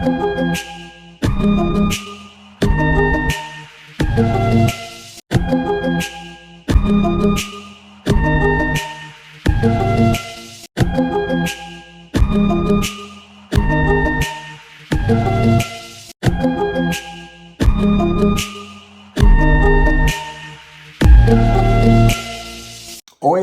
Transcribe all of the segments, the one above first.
Oi,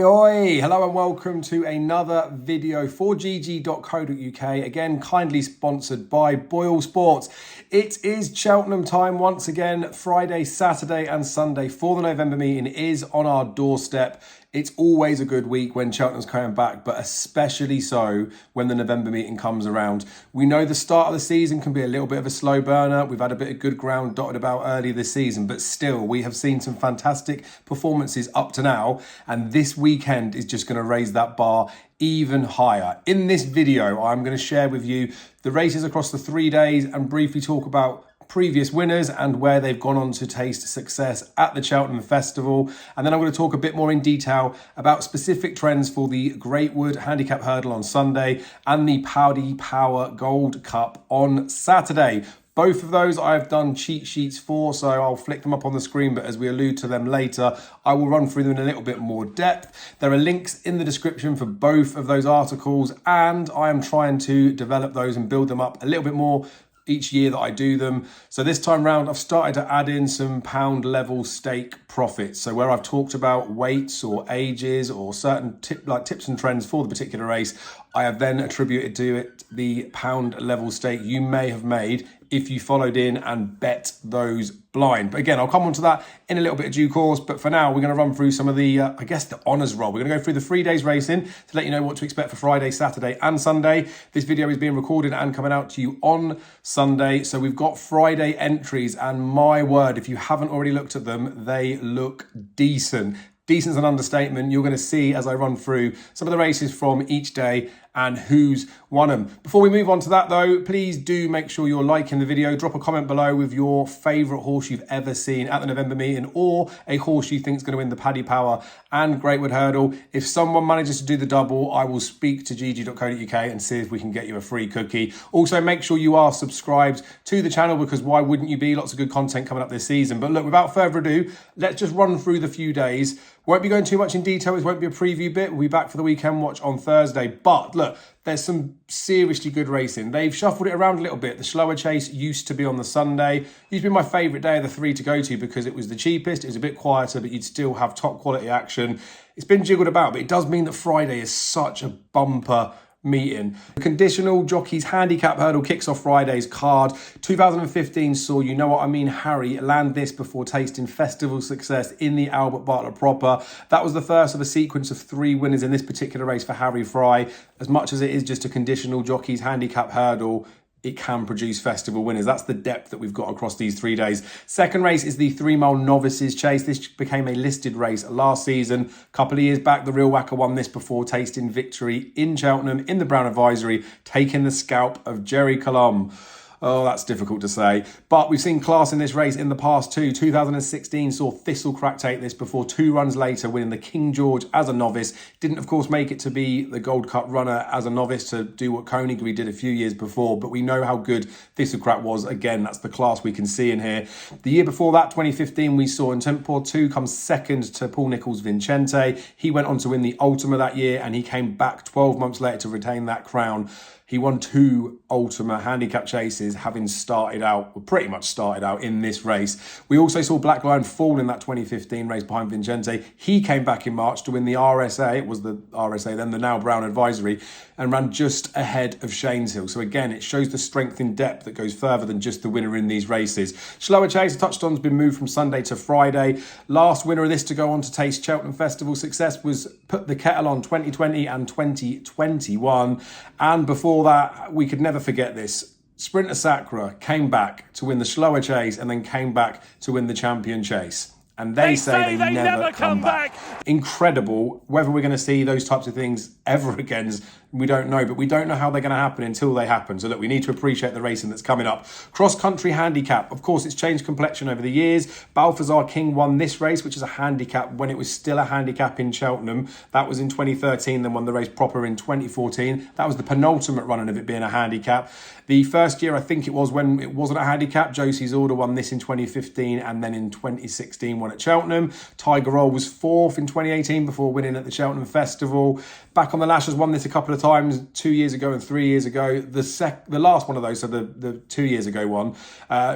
oi, hello and welcome to another video for GG.CO.UK, again kindly sponsored by Boyle Sports. It is Cheltenham time once again. Friday, Saturday and Sunday for the November meeting is on our doorstep. It's always a good week when Cheltenham's coming back, but especially so when the November meeting comes around. We know the start of the season can be a little bit of a slow burner. We've had a bit of good ground dotted about early this season, but still we have seen some fantastic performances up to now, and this weekend is just going to raise that bar even higher. In this video, I'm going to share with you the races across the 3 days and briefly talk about previous winners and where they've gone on to taste success at the Cheltenham Festival. And then I'm going to talk a bit more in detail about specific trends for the Greatwood Handicap Hurdle on Sunday and the Paddy Power Gold Cup on Saturday. Both of those I've done cheat sheets for, so I'll flick them up on the screen, but as we allude to them later, I will run through them in a little bit more depth. There are links in the description for both of those articles, and I am trying to develop those and build them up a little bit more each year that I do them. So this time round, I've started to add in some pound level stake profits. So where I've talked about weights or ages or certain tips and trends for the particular race, I have then attributed to it the pound level stake you may have made if you followed in and bet those blind. But again, I'll come on to that in a little bit of due course. But for now, we're going to run through some of the, I guess, the honours roll. We're going to go through the 3 days racing to let you know what to expect for Friday, Saturday and Sunday. This video is being recorded and coming out to you on Sunday. So we've got Friday entries, and my word, if you haven't already looked at them, they look decent. Decent is an understatement. You're going to see as I run through some of the races from each day and who's won them. Before we move on to that though, please do make sure you're liking the video. Drop a comment below with your favourite horse you've ever seen at the November meeting, or a horse you think is going to win the Paddy Power and Greatwood Hurdle. If someone manages to do the double, I will speak to GG.CO.UK and see if we can get you a free cookie. Also, make sure you are subscribed to the channel, because why wouldn't you be? Lots of good content coming up this season. But look, without further ado, let's just run through the few days. Won't be going too much in detail. It won't be a preview bit. We'll be back for the weekend watch on Thursday. But look, there's some seriously good racing. They've shuffled it around a little bit. The slower chase used to be on the Sunday. Used to be my favourite day of the three to go to because it was the cheapest. It was a bit quieter, but you'd still have top quality action. It's been jiggled about, but it does mean that Friday is such a bumper meeting. The conditional jockeys handicap hurdle kicks off Friday's card. 2015 saw You Know What I Mean Harry land this before tasting festival success in the Albert Bartlett Proper. That was the first of a sequence of 3 winners in this particular race for Harry Fry. As much as it is just a conditional jockeys handicap hurdle, it can produce festival winners. That's the depth that we've got across these 3 days. Second race is the 3 Mile Novices Chase. This became a listed race last season. A couple of years back, the Real Whacker won this before tasting victory in Cheltenham in the Brown Advisory, taking the scalp of Jerry Colomb. Oh, that's difficult to say. But we've seen class in this race in the past too. 2016 saw Thistlecrack take this before 2 runs later winning the King George as a novice. Didn't, of course, make it to be the Gold Cup runner as a novice to do what Coneygree did a few years before. But we know how good Thistlecrack was. Again, that's the class we can see in here. The year before that, 2015, we saw Intempore 2 come second to Paul Nicholls' Vincente. He went on to win the Ultima that year, and he came back 12 months later to retain that crown. He won 2 Ultima handicap chases, having started out, or pretty much started out in this race. We also saw Black Lion fall in that 2015 race behind Vincente. He came back in March to win the RSA. It was the RSA, then the now Brown Advisory, and ran just ahead of Shane's Hill. So again, it shows the strength in depth that goes further than just the winner in these races. Slower chase, the touchdown's been moved from Sunday to Friday. Last winner of this to go on to taste Cheltenham Festival success was Put the Kettle On 2020 and 2021. And before that, we could never forget this. Sprinter Sacra came back to win the slower chase and then came back to win the champion chase. And they say they never come back. Incredible. Whether we're going to see those types of things ever again, we don't know, but we don't know how they're going to happen until they happen. So look, we need to appreciate the racing that's coming up. Cross-country handicap. Of course, it's changed complexion over the years. Balthazar King won this race, which is a handicap when it was still a handicap in Cheltenham. That was in 2013, then won the race proper in 2014. That was the penultimate running of it being a handicap. The first year, I think it was when it wasn't a handicap, Josie's Order won this in 2015, and then in 2016 won at Cheltenham. Tiger Roll was fourth in 2018 before winning at the Cheltenham Festival. Back on the Lash has won this a couple of times, 2 years ago and 3 years ago. The last one of those, so the 2 years ago one,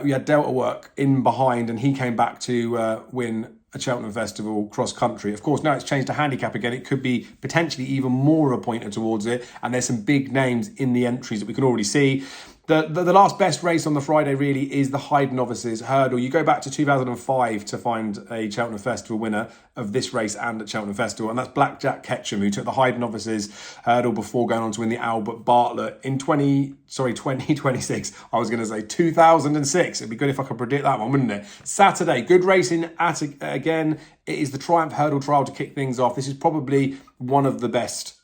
we had Delta Work in behind, and he came back to win a Cheltenham Festival cross country. Of course, now it's changed to handicap again. It could be potentially even more of a pointer towards it, and there's some big names in the entries that we can already see. The last best race on the Friday really is the Hyde Novices Hurdle. You go back to 2005 to find a Cheltenham Festival winner of this race and at Cheltenham Festival, and that's Blackjack Ketchum, who took the Hyde Novices Hurdle before going on to win the Albert Bartlett in 2026. I was going to say 2006. It'd be good if I could predict that one, wouldn't it? Saturday, good racing again. It is the Triumph Hurdle Trial to kick things off. This is probably one of the best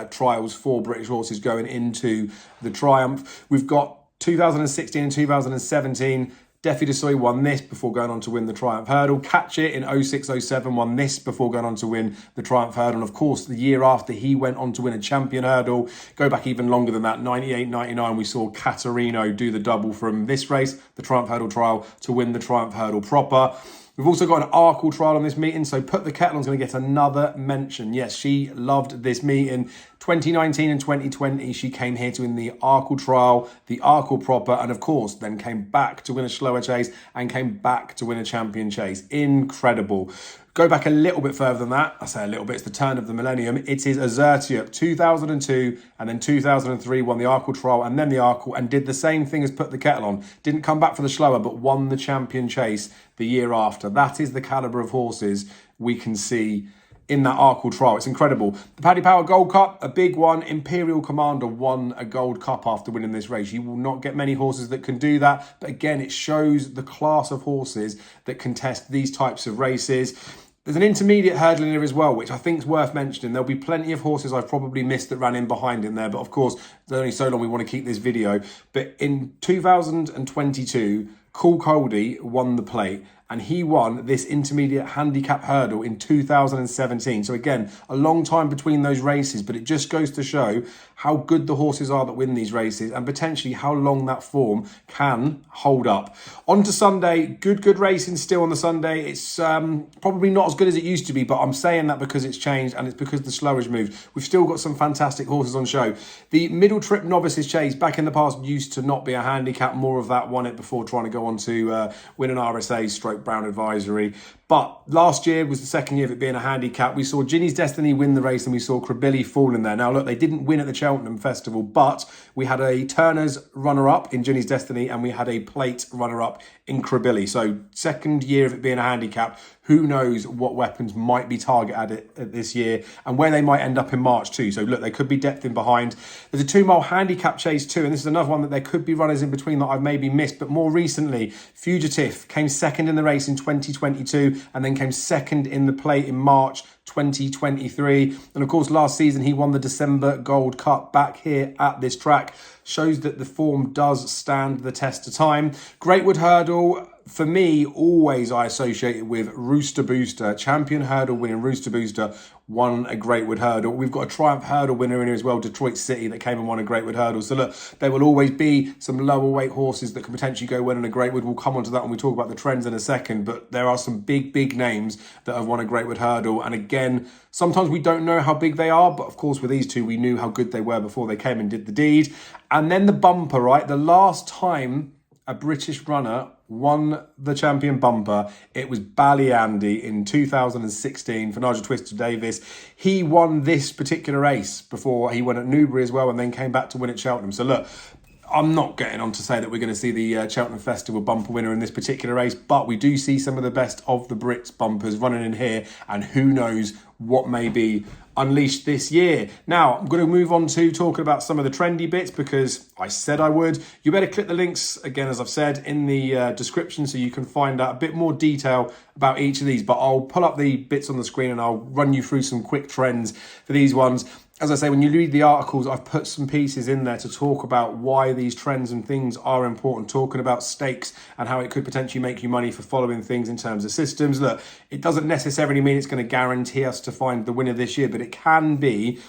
trials for British horses going into the Triumph. We've got 2016 and 2017. Defi de Soy won this before going on to win the Triumph Hurdle. Catch It in 06-07 won this before going on to win the Triumph Hurdle. And of course, the year after, he went on to win a Champion Hurdle. Go back even longer than that, 98-99, we saw Caterino do the double from this race, the Triumph Hurdle Trial, to win the Triumph Hurdle proper. We've also got an Arkle trial on this meeting, so Put the Kettle On's going to get another mention. Yes, she loved this meeting. 2019 and 2020, she came here to win the Arkle trial, the Arkle proper, and of course, then came back to win a slower chase and came back to win a champion chase. Incredible. Go back a little bit further than that. I say a little bit, it's the turn of the millennium. It is Azertia, 2002, and then 2003 won the Arkle trial and then the Arkle, and did the same thing as Put the Kettle On. Didn't come back for the slower, but won the champion chase the year after. That is the calibre of horses we can see in that Arkle trial. It's incredible. The Paddy Power Gold Cup, a big one. Imperial Commander won a Gold Cup after winning this race. You will not get many horses that can do that. But again, it shows the class of horses that contest these types of races. There's an intermediate hurdle in here as well, which I think is worth mentioning. There'll be plenty of horses I've probably missed that ran in behind in there. But of course, there's only so long we want to keep this video. But in 2022, Cool Coldy won the plate, and he won this intermediate handicap hurdle in 2017. So again, a long time between those races, but it just goes to show how good the horses are that win these races and potentially how long that form can hold up. On to Sunday, good racing still on the Sunday. It's probably not as good as it used to be, but I'm saying that because it's changed and it's because the slower has moved. We've still got some fantastic horses on show. The Middle Trip Novices Chase back in the past used to not be a handicap. More of that won it before trying to go on to win an RSA stroke Brown Advisory. But last year was the second year of it being a handicap. We saw Ginny's Destiny win the race and we saw Krabilly fall in there. Now, look, they didn't win at the Cheltenham Festival, but we had a Turner's runner-up in Ginny's Destiny and we had a plate runner-up in Krabilly. So second year of it being a handicap. Who knows what weapons might be targeted at this year and where they might end up in March too. So look, there could be depth in behind. There's a 2 mile handicap chase too, and this is another one that there could be runners in between that I've maybe missed. But more recently, Fugitive came second in the race in 2022 and then came second in the plate in March 2023. And of course, last season, he won the December Gold Cup back here at this track. Shows that the form does stand the test of time. Greatwood Hurdle, for me, always I associate it with Rooster Booster. Champion hurdle winning Rooster Booster won a Greatwood Hurdle. We've got a Triumph Hurdle winner in here as well, Detroit City, that came and won a Greatwood Hurdle. So look, there will always be some lower weight horses that can potentially go win in a Greatwood. We'll come on to that when we talk about the trends in a second, but there are some big names that have won a Greatwood Hurdle. And again, sometimes we don't know how big they are, but of course with these two, we knew how good they were before they came and did the deed. And then the bumper, right? The last time a British runner won the champion bumper, it was Ballyandy in 2016 for Nigel Twister-Davis. He won this particular race before he went at Newbury as well and then came back to win at Cheltenham. So look, I'm not getting on to say that we're going to see the Cheltenham Festival bumper winner in this particular race, but we do see some of the best of the Brits bumpers running in here, and who knows what may be unleashed this year. Now, I'm going to move on to talking about some of the trendy bits because I said I would. You better click the links, again, as I've said, in the description so you can find out a bit more detail about each of these, but I'll pull up the bits on the screen and I'll run you through some quick trends for these ones. as I say, when you read the articles, I've put some pieces in there to talk about why these trends and things are important, talking about stakes and how it could potentially make you money for following things in terms of systems. Look, it doesn't necessarily mean it's going to guarantee us to find the winner this year, but it can be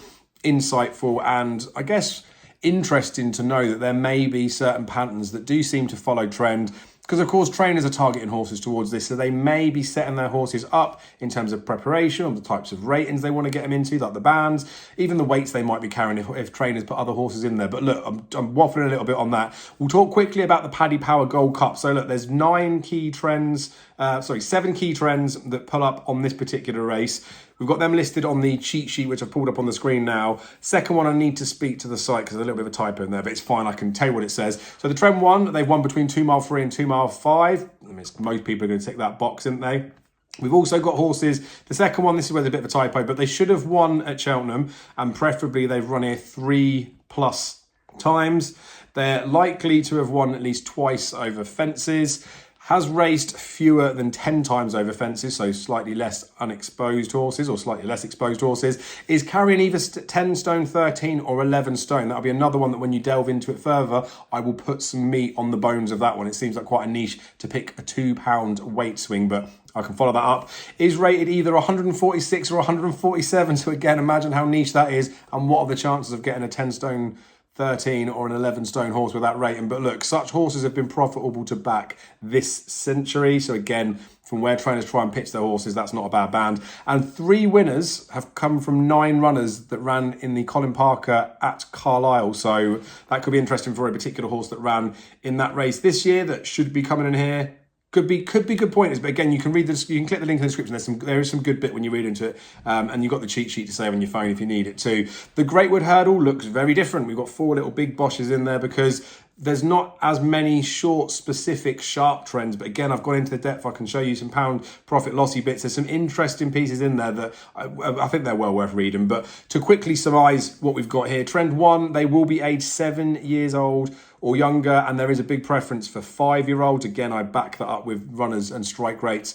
insightful and, I guess, interesting to know that there may be certain patterns that do seem to follow trend. Because, of course, trainers are targeting horses towards this, so they may be setting their horses up in terms of preparation, on the types of ratings they want to get them into, like the bands, even the weights they might be carrying if trainers put other horses in there. But look, I'm waffling a little bit on that. We'll talk quickly about the Paddy Power Gold Cup. So look, there's 7 key trends that pull up on this particular race. We've got them listed on the cheat sheet, which I've pulled up on the screen now. Second one, I need to speak to the site because there's a little bit of a typo in there, but it's fine. I can tell you what it says. So the trend 1, they've won between 2 mile 3 and 2 mile 5. I mean, most people are going to tick that box, aren't they? We've also got horses. The second one, this is where there's a bit of a typo, but they should have won at Cheltenham, and preferably they've run here 3+ times. They're likely to have won at least twice over fences. Has raced fewer than 10 times over fences, so slightly less unexposed horses or slightly less exposed horses, is carrying either 10 stone, 13 or 11 stone. That'll be another one that when you delve into it further, I will put some meat on the bones of that one. It seems like quite a niche to pick a £2 weight swing, but I can follow that up. Is rated either 146 or 147, so again, imagine how niche that is and what are the chances of getting a 10 stone 13 or an 11 stone horse with that rating. But look, such horses have been profitable to back this century. So again, from where trainers try and pitch their horses, that's not a bad band. And 3 winners have come from 9 runners that ran in the Colin Parker at Carlisle. So that could be interesting for a particular horse that ran in that race this year that should be coming in here. Could be good pointers, but again, you can read this. You can click the link in the description. There is some good bit when you read into it, and you've got the cheat sheet to save on your phone if you need it too. The Greatwood Hurdle looks very different. We've got 4 little big boshes in there because there's not as many short, specific, sharp trends. But again, I've gone into the depth. I can show you some pound profit lossy bits. There's some interesting pieces in there that I think they're well worth reading. But to quickly surmise what we've got here, trend 1, they will be aged 7 years old or younger, and there is a big preference for 5-year-olds. Again, I back that up with runners and strike rates.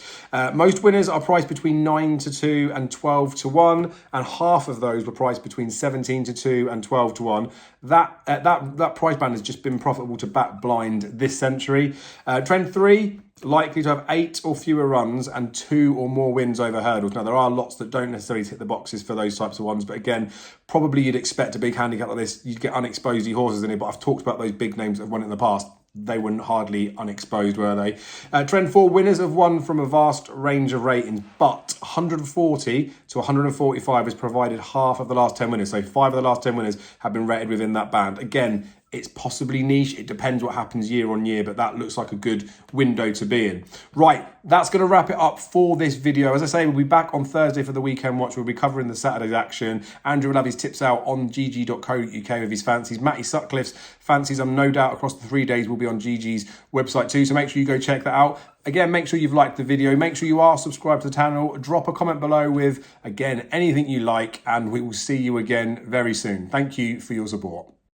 Most winners are priced between 9-2 and 12-1, and half of those were priced between 17-2 and 12-1. That price band has just been profitable to back blind this century. Trend 3, likely to have 8 or fewer runs and 2 or more wins over hurdles. Now, there are lots that don't necessarily tick the boxes for those types of ones, but again, probably you'd expect a big handicap like this. You'd get unexposed horses in it, but I've talked about those big names that have won in the past. They weren't hardly unexposed, were they? Trend 4, winners have won from a vast range of ratings, but 140 to 145 has provided half of the last 10 winners. So 5 of the last 10 winners have been rated within that band. Again, it's possibly niche. It depends what happens year on year, but that looks like a good window to be in. Right, that's going to wrap it up for this video. As I say, we'll be back on Thursday for the weekend watch. We'll be covering the Saturday's action. Andrew will have his tips out on GG.CO.UK with his fancies. Matty Sutcliffe's fancies, I'm no doubt across the 3 days, will be on GG's website too. So make sure you go check that out. Again, make sure you've liked the video. Make sure you are subscribed to the channel. Drop a comment below with, again, anything you like, and we will see you again very soon. Thank you for your support.